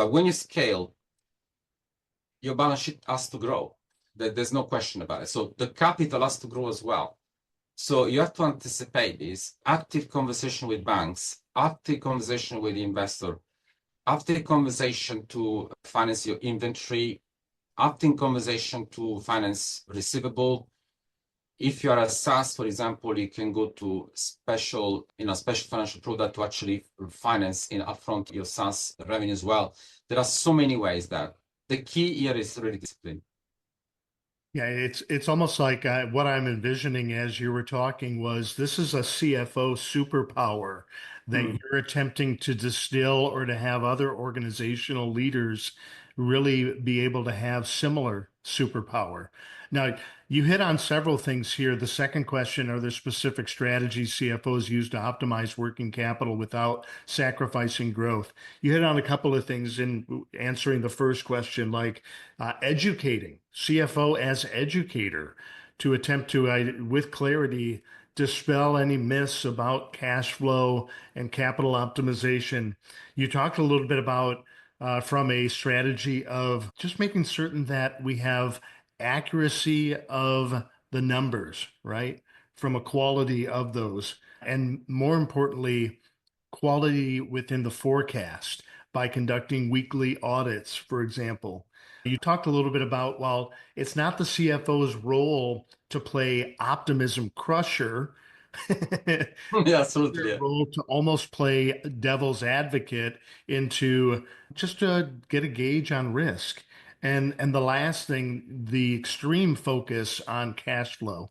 But when you scale, your balance sheet has to grow. There's no question about it. So the capital has to grow as well. So you have to anticipate this. Active conversation with banks, active conversation with the investor, active conversation to finance your inventory, active conversation to finance receivable. If you are a SaaS, for example, you can go to special financial product to actually finance in upfront your SaaS revenue as well. There are so many ways that the key here is really discipline. Yeah, it's almost like what I'm envisioning as you were talking was this is a CFO superpower that you're attempting to distill or to have other organizational leaders really be able to have similar superpower. Now, you hit on several things here. The second question, are there specific strategies CFOs use to optimize working capital without sacrificing growth? You hit on a couple of things in answering the first question, like educating, CFO as educator to attempt to, with clarity, dispel any myths about cash flow and capital optimization. You talked a little bit about from a strategy of just making certain that we have accuracy of the numbers, right? From a quality of those. And more importantly, quality within the forecast by conducting weekly audits, for example. You talked a little bit about, well, it's not the CFO's role to play optimism crusher. Yeah, Their absolutely. Yeah. role to almost play devil's advocate into just to get a gauge on risk. And the last thing, the extreme focus on cash flow.